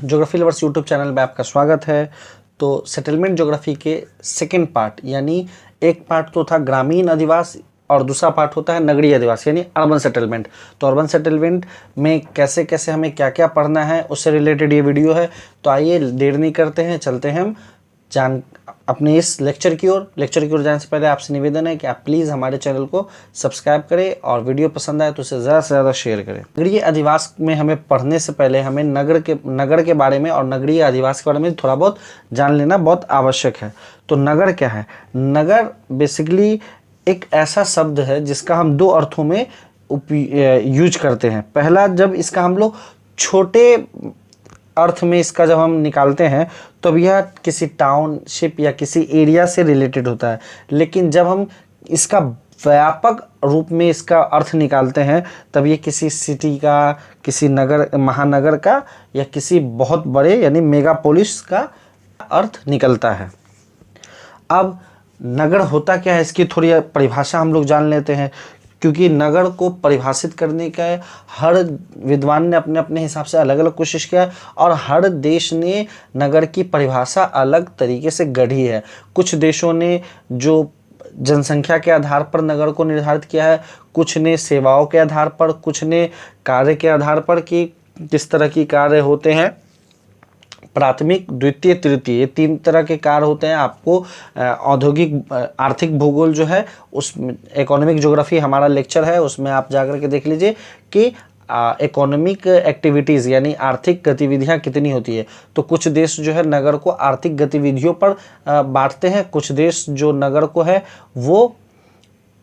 Geography lovers YouTube channel में आपका स्वागत है। तो सेटलमेंट ज्योग्राफी के सेकंड पार्ट यानी एक पार्ट तो था ग्रामीण अधिवास और दूसरा पार्ट होता है नगरीय अधिवास यानी अर्बन सेटलमेंट। तो अर्बन सेटलमेंट में कैसे कैसे हमें क्या क्या पढ़ना है उससे रिलेटेड ये वीडियो है। तो आइए देर नहीं करते हैं, चलते हैं हम अपने इस लेक्चर की ओर जाने से पहले आपसे निवेदन है कि आप प्लीज़ हमारे चैनल को सब्सक्राइब करें और वीडियो पसंद आए तो उसे ज़्यादा से ज़्यादा शेयर करें। नगरीय अधिवास में हमें पढ़ने से पहले हमें नगर के बारे में और नगरीय अधिवास के बारे में थोड़ा बहुत जान लेना बहुत आवश्यक है। तो नगर क्या है? नगर बेसिकली एक ऐसा शब्द है जिसका हम दो अर्थों में यूज करते हैं। पहला, जब इसका हम लोग छोटे अर्थ में इसका जब हम निकालते हैं तब यह किसी टाउनशिप या किसी एरिया से रिलेटेड होता है, लेकिन जब हम इसका व्यापक रूप में इसका अर्थ निकालते हैं तब ये किसी सिटी का, किसी नगर, महानगर का या किसी बहुत बड़े यानी मेगापोलिस का अर्थ निकलता है। अब नगर होता क्या है इसकी थोड़ी परिभाषा हम लोग जान लेते हैं, क्योंकि नगर को परिभाषित करने का हर विद्वान ने अपने अपने हिसाब से अलग अलग कोशिश किया और हर देश ने नगर की परिभाषा अलग तरीके से गढ़ी है। कुछ देशों ने जो जनसंख्या के आधार पर नगर को निर्धारित किया है, कुछ ने सेवाओं के आधार पर, कुछ ने कार्य के आधार पर कि किस तरह की कार्य होते हैं। प्राथमिक, द्वितीय, तृतीय, ये तीन तरह के कार्य होते हैं। आपको औद्योगिक आर्थिक भूगोल जो है उस इकोनॉमिक ज्योग्राफी हमारा लेक्चर है, उसमें आप जाकर के देख लीजिए कि इकोनॉमिक एक्टिविटीज़ यानी आर्थिक गतिविधियां कितनी होती है। तो कुछ देश जो है नगर को आर्थिक गतिविधियों पर बांटते हैं, कुछ देश जो नगर को है वो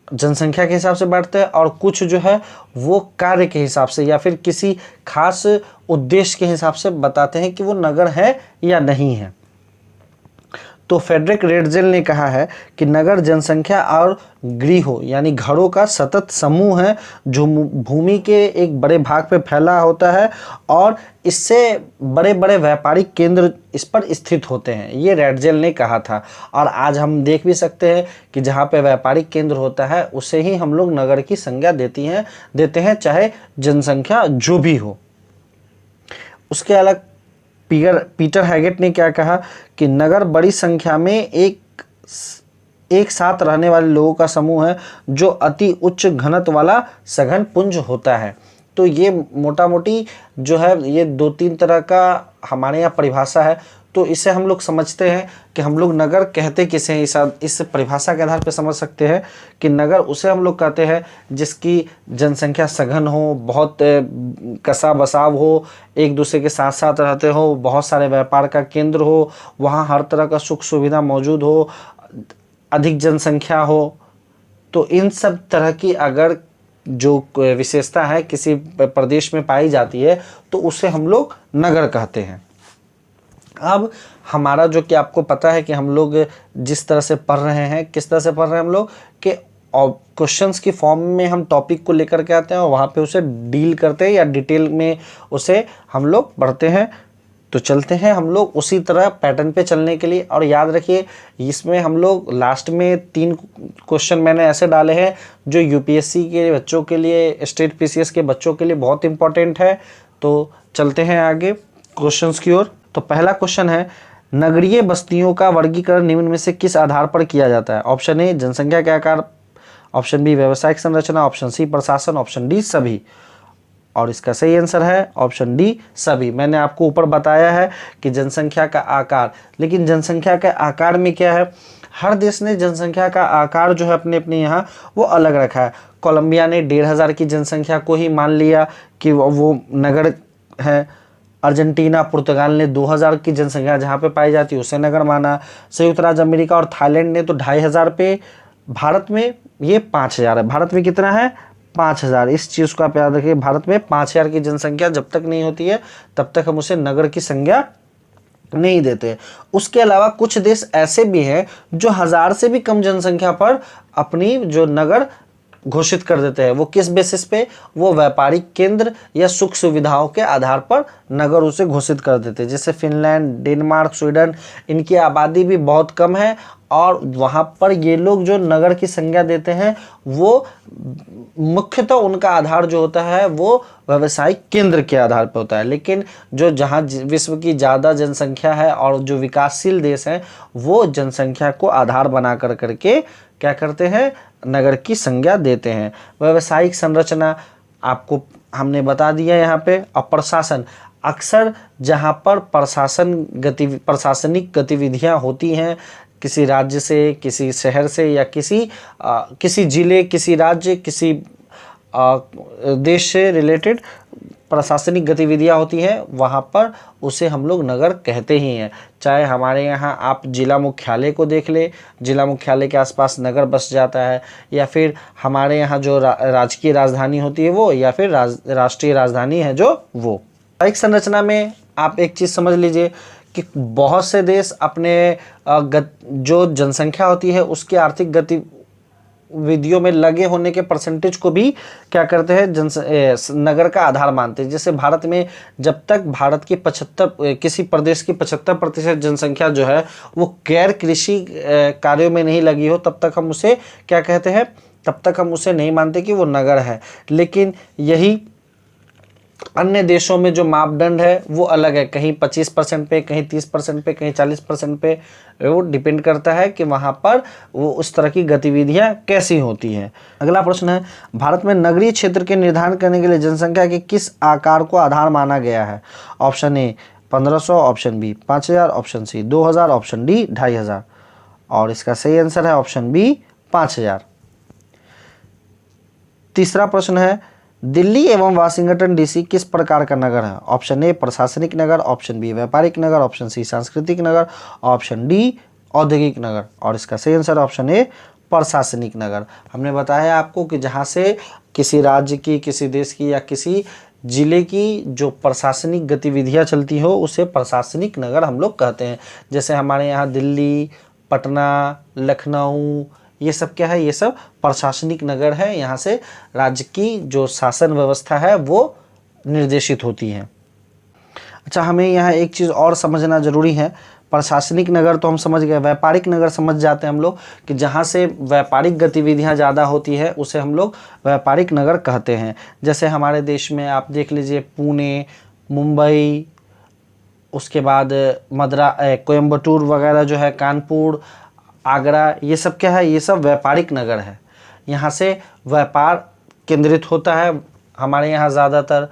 जनसंख्या के हिसाब से बांटते हैं और कुछ जो है वो कार्य के हिसाब से या फिर किसी खास उद्देश्य के हिसाब से बताते हैं कि वो नगर है या नहीं है। तो फ्रेडरिक रेडजेल ने कहा है कि नगर जनसंख्या और गृहों यानी घरों का सतत समूह है जो भूमि के एक बड़े भाग पे फैला होता है और इससे बड़े बड़े व्यापारिक केंद्र इस पर स्थित होते हैं। ये रेडजेल ने कहा था और आज हम देख भी सकते हैं कि जहाँ पे व्यापारिक केंद्र होता है उसे ही हम लोग नगर की संज्ञा देते हैं चाहे जनसंख्या जो भी हो। उसके अलग पीटर हैगेट ने क्या कहा कि नगर बड़ी संख्या में एक साथ रहने वाले लोगों का समूह है जो अति उच्च घनत्व वाला सघन पुंज होता है। तो ये मोटा मोटी जो है ये दो तीन तरह का हमारे यहाँ परिभाषा है। तो इसे हम लोग समझते हैं कि हम लोग नगर कहते किसे हैं, इस परिभाषा के आधार पर समझ सकते हैं कि नगर उसे हम लोग कहते हैं जिसकी जनसंख्या सघन हो, बहुत कसा बसाव हो, एक दूसरे के साथ साथ रहते हो, बहुत सारे व्यापार का केंद्र हो, वहाँ हर तरह का सुख सुविधा मौजूद हो, अधिक जनसंख्या हो। तो इन सब तरह की अगर जो विशेषता है किसी प्रदेश में पाई जाती है तो उसे हम लोग नगर कहते हैं। अब हमारा जो कि आपको पता है कि हम लोग जिस तरह से पढ़ रहे हैं, किस तरह से पढ़ रहे हैं हम लोग कि क्वेश्चंस की फॉर्म में हम टॉपिक को लेकर के आते हैं और वहाँ पे उसे डील करते हैं या डिटेल में उसे हम लोग पढ़ते हैं। तो चलते हैं हम लोग उसी तरह पैटर्न पे चलने के लिए। और याद रखिए इसमें हम लोग लास्ट में 3 क्वेश्चन मैंने ऐसे डाले हैं जो यूपीएससी के बच्चों के लिए, स्टेट पीसीएस के बच्चों के लिए बहुत इंपॉर्टेंट है। तो चलते हैं आगे क्वेश्चंस की ओर। तो पहला क्वेश्चन है, नगरीय बस्तियों का वर्गीकरण निम्न में से किस आधार पर किया जाता है? ऑप्शन ए जनसंख्या के आकार, ऑप्शन बी व्यावसायिक संरचना, ऑप्शन सी प्रशासन, ऑप्शन डी सभी। और इसका सही आंसर है ऑप्शन डी सभी। मैंने आपको ऊपर बताया है कि जनसंख्या का आकार, लेकिन जनसंख्या के आकार में क्या है, हर देश ने जनसंख्या का आकार जो है अपने अपने यहाँ वो अलग रखा है। कोलंबिया ने 1500 की जनसंख्या को ही मान लिया कि वो नगर है। अर्जेंटीना, पुर्तगाल ने 2000 की जनसंख्या जहाँ पे पाई जाती है उसे नगर माना। संयुक्त राज्य अमेरिका और थाईलैंड ने तो 2500 पे। भारत में ये 5000 है। भारत में कितना है? 5000। इस चीज़ को आप याद रखिए, भारत में 5000 की जनसंख्या जब तक नहीं होती है तब तक हम उसे नगर की संज्ञा नहीं देते। उसके अलावा कुछ देश ऐसे भी हैं जो 1000 से भी कम जनसंख्या पर अपनी जो नगर घोषित कर देते हैं। वो किस बेसिस पे? वो व्यापारिक केंद्र या सुख सुविधाओं के आधार पर नगर उसे घोषित कर देते हैं। जैसे फिनलैंड, डेनमार्क, स्वीडन, इनकी आबादी भी बहुत कम है और वहाँ पर ये लोग जो नगर की संज्ञा देते हैं वो मुख्यतः उनका आधार जो होता है वो व्यावसायिक केंद्र के आधार पर होता है। लेकिन जो जहाँ विश्व की ज़्यादा जनसंख्या है और जो विकासशील देश हैं वो जनसंख्या को आधार बना कर करके क्या करते हैं, नगर की संज्ञा देते हैं। व्यावसायिक संरचना आपको हमने बता दिया यहाँ पे। और प्रशासन, अक्सर जहाँ पर प्रशासनिक गतिविधियाँ होती हैं किसी राज्य से, किसी शहर से या किसी जिले, किसी राज्य, किसी देश से रिलेटेड प्रशासनिक गतिविधियाँ होती हैं, वहाँ पर उसे हम लोग नगर कहते ही हैं। चाहे हमारे यहाँ आप जिला मुख्यालय को देख ले, जिला मुख्यालय के आसपास नगर बस जाता है, या फिर हमारे यहाँ जो राजकीय राजधानी होती है वो, या फिर राष्ट्रीय राजधानी है जो वो। एक संरचना में आप एक चीज़ समझ लीजिए कि बहुत से देश अपने जो जनसंख्या होती है उसके आर्थिक गतिविधियों में लगे होने के परसेंटेज को भी क्या करते हैं, नगर का आधार मानते हैं। जैसे भारत में जब तक भारत की किसी प्रदेश की 75% जनसंख्या जो है वो गैर कृषि कार्यों में नहीं लगी हो, तब तक हम उसे क्या कहते हैं, तब तक हम उसे नहीं मानते कि वो नगर है। लेकिन यही अन्य देशों में जो मापदंड है वो अलग है, कहीं 25% पे, कहीं 30% पे, कहीं 40% पे, वो डिपेंड करता है कि वहाँ पर वो उस तरह की गतिविधियाँ कैसी होती हैं। अगला प्रश्न है, भारत में नगरीय क्षेत्र के निर्धारण करने के लिए जनसंख्या के किस आकार को आधार माना गया है? Option A 1500, option B 5000, option C 2000, option D 2500। और इसका सही आंसर है ऑप्शन बी 5000। तीसरा प्रश्न है, दिल्ली एवं वाशिंगटन डीसी किस प्रकार का नगर है? ऑप्शन ए प्रशासनिक नगर, ऑप्शन बी व्यापारिक नगर, ऑप्शन सी सांस्कृतिक नगर, ऑप्शन डी औद्योगिक नगर। और इसका सही आंसर ऑप्शन ए प्रशासनिक नगर। हमने बताया आपको कि जहाँ से किसी राज्य की, किसी देश की या किसी जिले की जो प्रशासनिक गतिविधियाँ चलती हो उसे प्रशासनिक नगर हम लोग कहते हैं। जैसे हमारे यहाँ दिल्ली, पटना, लखनऊ, ये सब क्या है, ये सब प्रशासनिक नगर है। यहाँ से राज्य की जो शासन व्यवस्था है वो निर्देशित होती है। अच्छा, हमें यहाँ एक चीज़ और समझना जरूरी है। प्रशासनिक नगर तो हम समझ गए, व्यापारिक नगर समझ जाते हैं हम लोग कि जहाँ से व्यापारिक गतिविधियाँ ज़्यादा होती है उसे हम लोग व्यापारिक नगर कहते हैं। जैसे हमारे देश में आप देख लीजिए पुणे, मुंबई, उसके बाद कोयम्बटूर वगैरह जो है, कानपुर, आगरा, ये सब क्या है, ये सब व्यापारिक नगर है। यहाँ से व्यापार केंद्रित होता है। हमारे यहाँ ज़्यादातर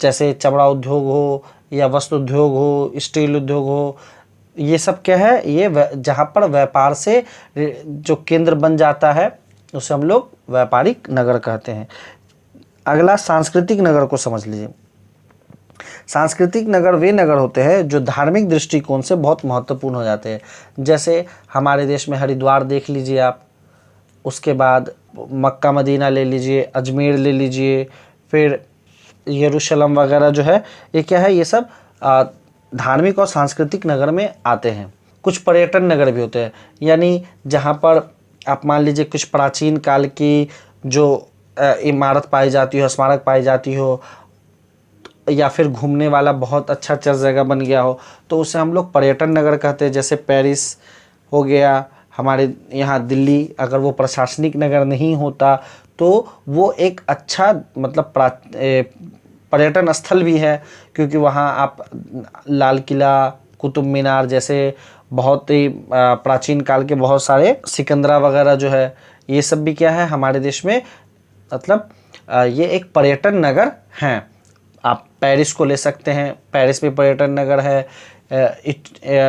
जैसे चमड़ा उद्योग हो या वस्त्र उद्योग हो, स्टील उद्योग हो, ये सब क्या है, ये जहाँ पर व्यापार से जो केंद्र बन जाता है उसे हम लोग व्यापारिक नगर कहते हैं। अगला सांस्कृतिक नगर को समझ लीजिए। सांस्कृतिक नगर वे नगर होते हैं जो धार्मिक दृष्टिकोण से बहुत महत्वपूर्ण हो जाते हैं। जैसे हमारे देश में हरिद्वार देख लीजिए आप, उसके बाद मक्का मदीना ले लीजिए, अजमेर ले लीजिए, फिर यरूशलेम वगैरह जो है, ये क्या है, ये सब धार्मिक और सांस्कृतिक नगर में आते हैं। कुछ पर्यटन नगर भी होते हैं, यानी जहाँ पर आप मान लीजिए कुछ प्राचीन काल की जो इमारत पाई जाती हो, स्मारक पाई जाती हो, या फिर घूमने वाला बहुत अच्छा जगह बन गया हो, तो उसे हम लोग पर्यटन नगर कहते हैं। जैसे पेरिस हो गया हमारे यहाँ, दिल्ली, अगर वो प्रशासनिक नगर नहीं होता तो वो एक अच्छा मतलब पर्यटन स्थल भी है, क्योंकि वहाँ आप लाल किला, कुतुब मीनार जैसे बहुत ही प्राचीन काल के बहुत सारे, सिकंदरा वगैरह जो है, ये सब भी क्या है हमारे देश में, मतलब ये एक पर्यटन नगर हैं। आप पेरिस को ले सकते हैं, पेरिस भी पर्यटन नगर है।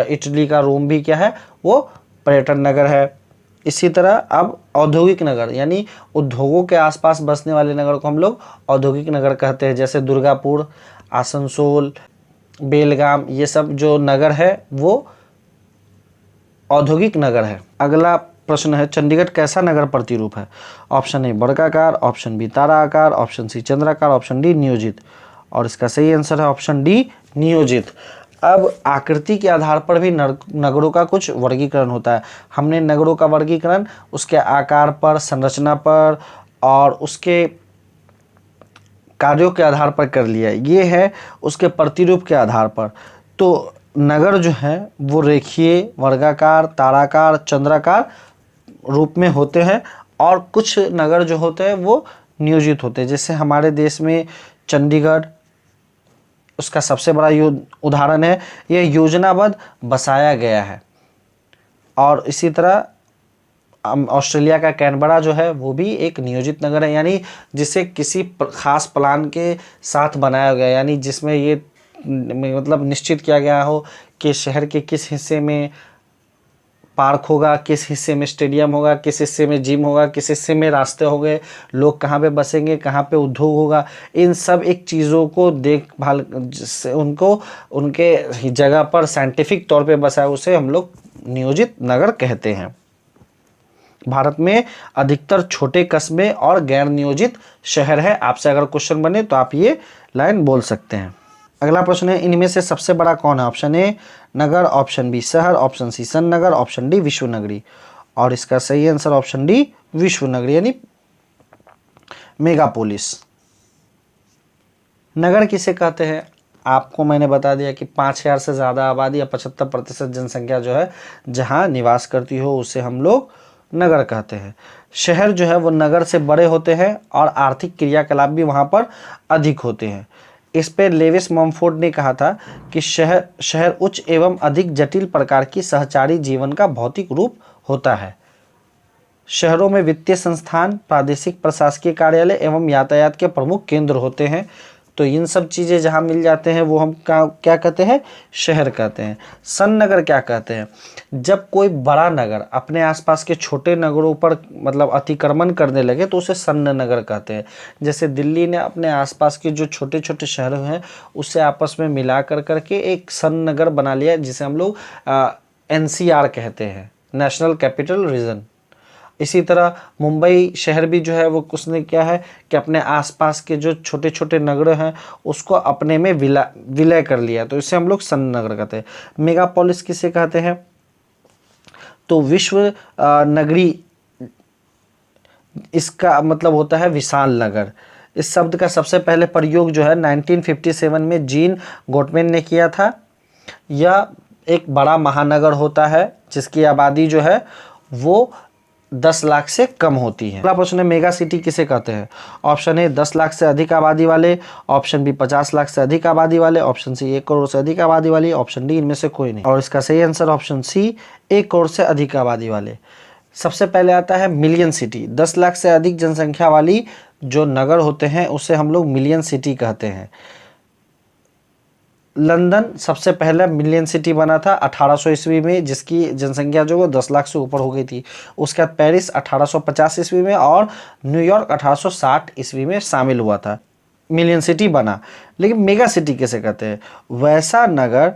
इटली का रोम भी क्या है, वो पर्यटन नगर है। इसी तरह अब औद्योगिक नगर, यानी उद्योगों के आसपास बसने वाले नगर को हम लोग औद्योगिक नगर कहते हैं। जैसे दुर्गापुर, आसनसोल, बेलगाम, ये सब जो नगर है वो औद्योगिक नगर है। अगला प्रश्न है, चंडीगढ़ कैसा नगर प्रतिरूप है? ऑप्शन ए वर्गाकार, ऑप्शन बी तारा आकार, ऑप्शन सी चंद्राकार, ऑप्शन डी नियोजित। और इसका सही आंसर है ऑप्शन डी नियोजित। अब आकृति के आधार पर भी नगरों का कुछ वर्गीकरण होता है। हमने नगरों का वर्गीकरण उसके आकार पर, संरचना पर और उसके कार्यों के आधार पर कर लिया। ये है उसके प्रतिरूप के आधार पर। तो नगर जो है वो रेखीय, वर्गाकार, ताराकार, चंद्राकार रूप में होते हैं और कुछ नगर जो होते हैं वो नियोजित होते हैं। जैसे हमारे देश में चंडीगढ़ उसका सबसे बड़ा उदाहरण है, यह योजनाबद्ध बसाया गया है। और इसी तरह ऑस्ट्रेलिया का कैनबरा जो है वो भी एक नियोजित नगर है, यानी जिसे किसी खास प्लान के साथ बनाया गया, यानी जिसमें ये मतलब निश्चित किया गया हो कि शहर के किस हिस्से में पार्क होगा, किस हिस्से में स्टेडियम होगा, किस हिस्से में जिम होगा, किस हिस्से में रास्ते होंगे, लोग कहाँ पे बसेंगे, कहाँ पे उद्योग होगा। इन सब एक चीज़ों को देखभाल जिससे उनको उनके जगह पर साइंटिफिक तौर पे बसाया, उसे हम लोग नियोजित नगर कहते हैं। भारत में अधिकतर छोटे कस्बे और गैर नियोजित शहर है। आपसे अगर क्वेश्चन बने तो आप ये लाइन बोल सकते हैं। अगला प्रश्न है, इनमें से सबसे बड़ा कौन है? ऑप्शन ए नगर, ऑप्शन बी शहर, ऑप्शन सी सन नगर, ऑप्शन डी विश्व नगरी। और इसका सही आंसर ऑप्शन डी विश्व नगरी यानी मेगापोलिस। नगर किसे कहते हैं? आपको मैंने बता दिया कि 5000 से ज़्यादा आबादी या 75% जनसंख्या जो है जहाँ निवास करती हो उसे हम लोग नगर कहते हैं। शहर जो है वो नगर से बड़े होते हैं और आर्थिक क्रियाकलाप भी वहाँ पर अधिक होते हैं। इस पे लेविस मॉमफोर्ड ने कहा था कि शहर उच्च एवं अधिक जटिल प्रकार की सहचारी जीवन का भौतिक रूप होता है। शहरों में वित्तीय संस्थान, प्रादेशिक प्रशासकीय कार्यालय एवं यातायात के प्रमुख केंद्र होते हैं। तो इन सब चीज़ें जहाँ मिल जाते हैं वो हम क्या कहते हैं? शहर कहते हैं। सन नगर क्या कहते हैं? जब कोई बड़ा नगर अपने आसपास के छोटे नगरों पर मतलब अतिक्रमण करने लगे तो उसे सन नगर कहते हैं। जैसे दिल्ली ने अपने आसपास के जो छोटे छोटे शहर हैं उससे आपस में मिला करके एक सन नगर बना लिया, जिसे हम लोग NCR कहते हैं, नेशनल कैपिटल रीजन। इसी तरह मुंबई शहर भी जो है वो उसने क्या है कि अपने आसपास के जो छोटे छोटे नगर हैं उसको अपने में विलय कर लिया, तो इसे हम लोग सन नगर कहते हैं। मेगापोलिस किसे कहते हैं? तो विश्व नगरी इसका मतलब होता है विशाल नगर। इस शब्द का सबसे पहले प्रयोग जो है 1957 में जीन गोटमैन ने किया था। यह एक बड़ा महानगर होता है जिसकी आबादी जो है वो 10 लाख से कम होती है। अगला प्रश्न है, मेगा सिटी किसे कहते हैं? ऑप्शन ए 10 लाख से अधिक आबादी वाले, ऑप्शन बी 50 लाख से अधिक आबादी वाले, ऑप्शन सी 1 करोड़ से अधिक आबादी वाली, ऑप्शन डी इनमें से कोई नहीं। और इसका सही आंसर ऑप्शन सी 1 करोड़ से अधिक आबादी वाले। सबसे पहले आता है मिलियन सिटी। 10 लाख से अधिक जनसंख्या वाली जो नगर होते हैं उसे हम लोग मिलियन सिटी कहते हैं। लंदन सबसे पहला मिलियन सिटी बना था 1800 ईस्वी में, जिसकी जनसंख्या जो वो 10 लाख से ऊपर हो गई थी। उसके बाद पेरिस 1850 ईस्वी में और न्यूयॉर्क 1860 ईस्वी में शामिल हुआ था, मिलियन सिटी बना। लेकिन मेगा सिटी किसे कहते हैं? वैसा नगर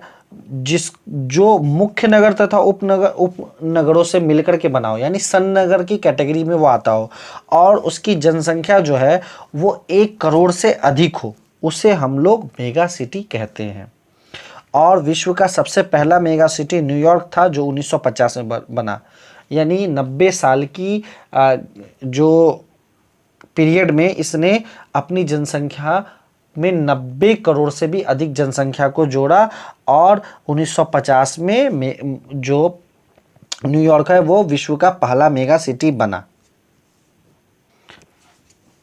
जो मुख्य नगर तथा उपनगरों से मिलकर के बना हो, यानी सन नगर की कैटेगरी में वो आता हो और उसकी जनसंख्या जो है वो 1 करोड़ से अधिक हो, उसे हम लोग मेगा सिटी कहते हैं। और विश्व का सबसे पहला मेगा सिटी न्यूयॉर्क था जो 1950 में बना, यानी 90 साल की जो पीरियड में इसने अपनी जनसंख्या में 90 करोड़ से भी अधिक जनसंख्या को जोड़ा और 1950 में जो न्यूयॉर्क है वो विश्व का पहला मेगा सिटी बना।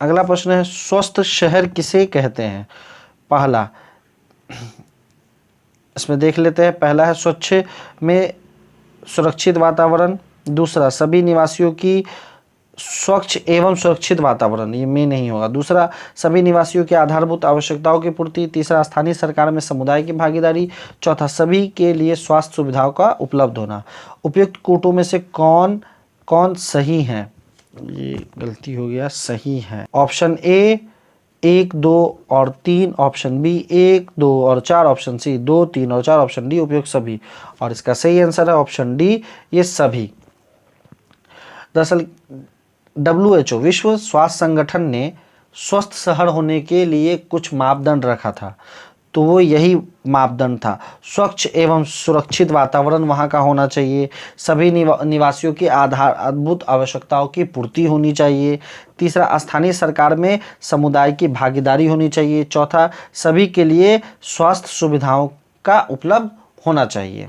अगला प्रश्न है, स्वस्थ शहर किसे कहते हैं? पहला इसमें देख लेते हैं। पहला है स्वच्छ में सुरक्षित वातावरण, दूसरा सभी निवासियों की स्वच्छ एवं सुरक्षित वातावरण, ये में नहीं होगा। दूसरा सभी निवासियों की आधारभूत आवश्यकताओं की पूर्ति। तीसरा स्थानीय सरकार में समुदाय की भागीदारी। चौथा सभी के लिए स्वास्थ्य सुविधाओं का उपलब्ध होना। उपयुक्त कोटों में से कौन कौन सही है? ये गलती हो गया, सही है ऑप्शन ए 1, 2 और 3, ऑप्शन बी 1, 2 और 4, ऑप्शन सी 2, 3 और 4, ऑप्शन डी उपयुक्त सभी। और इसका सही आंसर है ऑप्शन डी, ये सभी। दरअसल WHO विश्व स्वास्थ्य संगठन ने स्वस्थ शहर होने के लिए कुछ मापदंड रखा था, तो वो यही मापदंड था। स्वच्छ एवं सुरक्षित वातावरण वहाँ का होना चाहिए, सभी निवासियों की आधारभूत आवश्यकताओं की पूर्ति होनी चाहिए। तीसरा स्थानीय सरकार में समुदाय की भागीदारी होनी चाहिए। चौथा सभी के लिए स्वास्थ्य सुविधाओं का उपलब्ध होना चाहिए।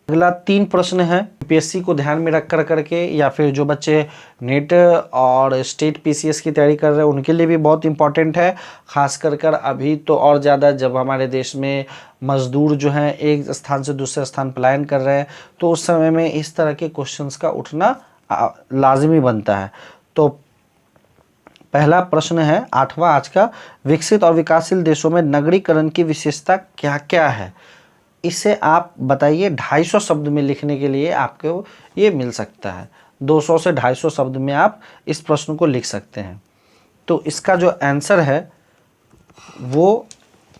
अगला 3 प्रश्न है यूपीएससी को ध्यान में रख कर करके, या फिर जो बच्चे नेट और स्टेट पीसीएस की तैयारी कर रहे हैं उनके लिए भी बहुत इंपॉर्टेंट है। खास कर कर अभी तो और ज़्यादा, जब हमारे देश में मजदूर जो हैं एक स्थान से दूसरे स्थान पलायन कर रहे हैं, तो उस समय में इस तरह के क्वेश्चंस का उठना लाजमी बनता है। तो पहला प्रश्न है 8वां आज का, विकसित और विकासशील देशों में नगरीकरण की विशेषता क्या क्या है? इसे आप बताइए। 250 शब्द में लिखने के लिए आपको ये मिल सकता है। 200 से 250 शब्द में आप इस प्रश्न को लिख सकते हैं। तो इसका जो आंसर है वो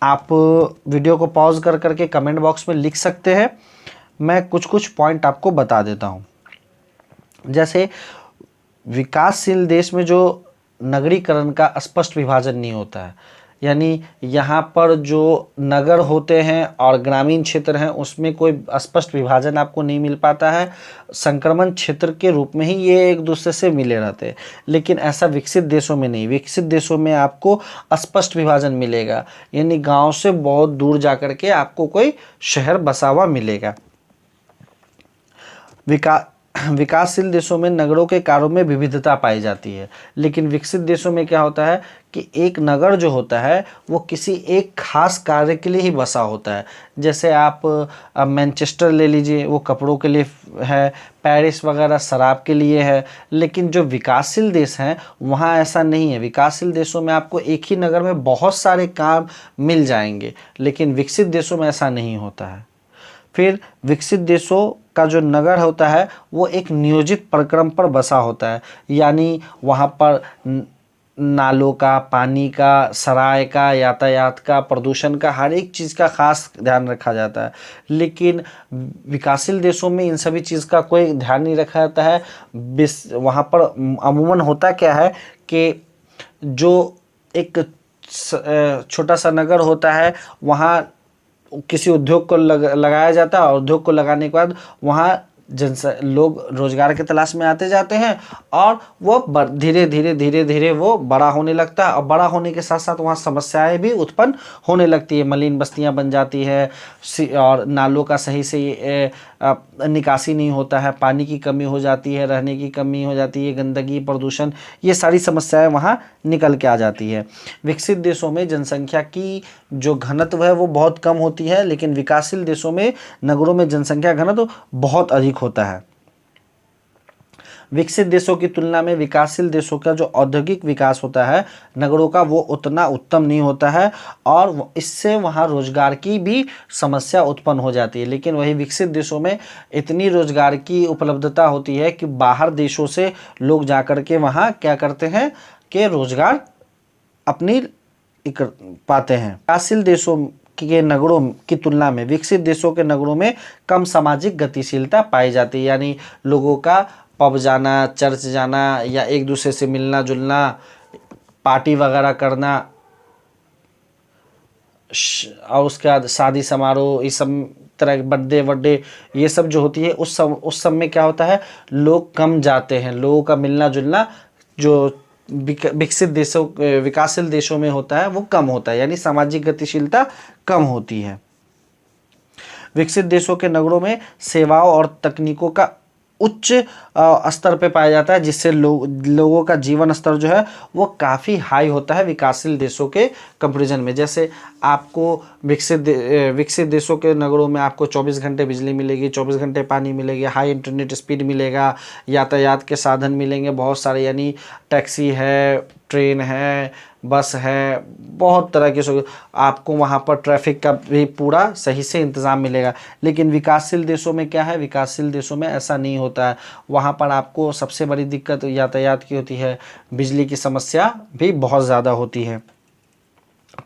आप वीडियो को पॉज कर करके कमेंट बॉक्स में लिख सकते हैं। मैं कुछ कुछ पॉइंट आपको बता देता हूँ। जैसे विकासशील देश में जो नगरीकरण का स्पष्ट विभाजन नहीं होता है, यानी यहाँ पर जो नगर होते हैं और ग्रामीण क्षेत्र हैं उसमें कोई स्पष्ट विभाजन आपको नहीं मिल पाता है। संक्रमण क्षेत्र के रूप में ही ये एक दूसरे से मिले रहते हैं, लेकिन ऐसा विकसित देशों में नहीं। विकसित देशों में आपको स्पष्ट विभाजन मिलेगा, यानी गांव से बहुत दूर जाकर के आपको कोई शहर बसा हुआ मिलेगा। विकासशील देशों में नगरों के कार्यों में विविधता पाई जाती है, लेकिन विकसित देशों में क्या होता है कि एक नगर जो होता है वो किसी एक खास कार्य के लिए ही बसा होता है। जैसे आप मैनचेस्टर ले लीजिए, वो कपड़ों के लिए है, पेरिस वगैरह शराब के लिए है। लेकिन जो विकासशील देश हैं वहाँ ऐसा नहीं है। विकासशील देशों में आपको एक ही नगर में बहुत सारे काम मिल जाएंगे, लेकिन विकसित देशों में ऐसा नहीं होता है। फिर विकसित देशों का जो नगर होता है वो एक नियोजित प्रक्रम पर बसा होता है, यानी वहाँ पर नालों का, पानी का, सराय का, यातायात का, प्रदूषण का, हर एक चीज़ का खास ध्यान रखा जाता है। लेकिन विकासशील देशों में इन सभी चीज़ का कोई ध्यान नहीं रखा जाता है। वहाँ पर अमूमन होता क्या है कि जो एक छोटा सा नगर होता है वहाँ किसी उद्योग को लगाया जाता है, और उद्योग को लगाने के बाद वहाँ लोग रोजगार की तलाश में आते जाते हैं, और वो धीरे धीरे वो बड़ा होने लगता है। और बड़ा होने के साथ साथ वहाँ समस्याएं भी उत्पन्न होने लगती है। मलिन बस्तियां बन जाती है, और नालों का सही से निकासी नहीं होता है, पानी की कमी हो जाती है, रहने की कमी हो जाती है, गंदगी, प्रदूषण, ये सारी समस्याएं वहाँ निकल के आ जाती है। विकसित देशों में जनसंख्या की जो घनत्व है वो बहुत कम होती है, लेकिन विकासशील देशों में नगरों में जनसंख्या घनत्व बहुत अधिक होता है। विकसित देशों की तुलना में विकासशील देशों का जो औद्योगिक विकास होता है नगरों का, वो उतना उत्तम नहीं होता है, और इससे वहाँ रोजगार की भी समस्या उत्पन्न हो जाती है। लेकिन वही विकसित देशों में इतनी रोजगार की उपलब्धता होती है कि बाहर देशों से लोग जाकर के वहाँ क्या करते हैं कि रोजगार अपनी पाते हैं। विकासशील देशों के नगरों की तुलना में विकसित देशों के नगरों में कम सामाजिक गतिशीलता पाई जाती है, यानी लोगों का पब जाना, चर्च जाना, या एक दूसरे से मिलना जुलना, पार्टी वगैरह करना, और उसके बाद शादी समारोह, इस सब तरह बर्थडे ये सब जो होती है उस सब में क्या होता है, लोग कम जाते हैं। लोगों का मिलना जुलना जो विकसित देशों, विकासशील देशों में होता है वो कम होता है, यानी सामाजिक गतिशीलता कम होती है। विकसित देशों के नगरों में सेवाओं और तकनीकों का उच्च स्तर पे पाया जाता है, जिससे लोगों का जीवन स्तर जो है वो काफ़ी हाई होता है विकासशील देशों के कंपैरिजन में। जैसे आपको विकसित देशों के नगरों में आपको 24 घंटे बिजली मिलेगी, 24 घंटे पानी मिलेगी, हाई इंटरनेट स्पीड मिलेगा, यातायात के साधन मिलेंगे बहुत सारे, यानी टैक्सी है, ट्रेन है, बस है, बहुत तरह की सुविधा। आपको वहाँ पर ट्रैफिक का भी पूरा सही से इंतज़ाम मिलेगा। लेकिन विकासशील देशों में क्या है, विकासशील देशों में ऐसा नहीं होता है। वहाँ पर आपको सबसे बड़ी दिक्कत यातायात की होती है, बिजली की समस्या भी बहुत ज़्यादा होती है।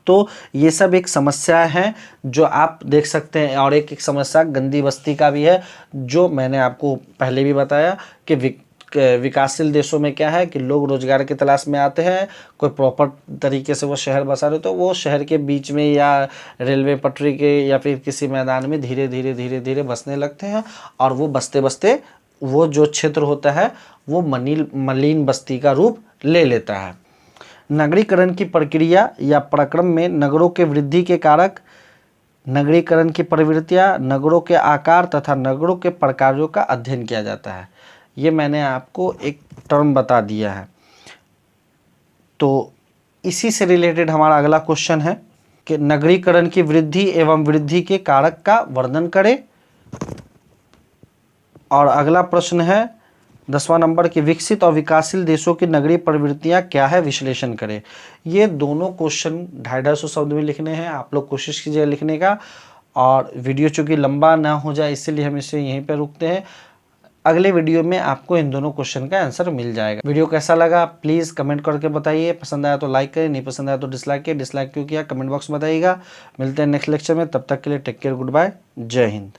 तो ये सब एक समस्या है जो आप देख सकते हैं। और एक समस्या गंदी बस्ती का भी है, जो मैंने आपको पहले भी बताया कि विकासशील देशों में क्या है कि लोग रोजगार की तलाश में आते हैं, कोई प्रॉपर तरीके से वो शहर बसा रहे, तो वो शहर के बीच में या रेलवे पटरी के या फिर किसी मैदान में धीरे धीरे बसने लगते हैं, और वो बसते बसते वो जो क्षेत्र होता है वो मलिन बस्ती का रूप ले लेता है। नगरीकरण की प्रक्रिया या प्रक्रम में नगरों के वृद्धि के कारक नगरीकरण की प्रवृत्तियाँ, नगरों के आकार तथा नगरों के प्रकारों का अध्ययन किया जाता है। ये मैंने आपको एक टर्म बता दिया है। तो इसी से रिलेटेड हमारा अगला क्वेश्चन है कि नगरीकरण की वृद्धि एवं वृद्धि के कारक का वर्णन करें। और अगला प्रश्न है 10वां नंबर के विकसित और विकासशील देशों की नगरीय प्रवृत्तियां क्या है, विश्लेषण करें। ये दोनों क्वेश्चन 250 शब्द में लिखने हैं। आप लोग कोशिश कीजिए लिखने का, और वीडियो चूँकि लंबा ना हो जाए इसलिए हम इसे यहीं पर रुकते हैं। अगले वीडियो में आपको इन दोनों क्वेश्चन का आंसर मिल जाएगा। वीडियो कैसा लगा प्लीज़ कमेंट करके बताइए। पसंद आया तो लाइक करें, नहीं पसंद आया तो डिसलाइक करें। डिसलाइक क्यों किया कमेंट बॉक्स में बताइएगा। मिलते हैं नेक्स्ट लेक्चर में, तब तक के लिए टेक केयर, गुड बाय, जय हिंद।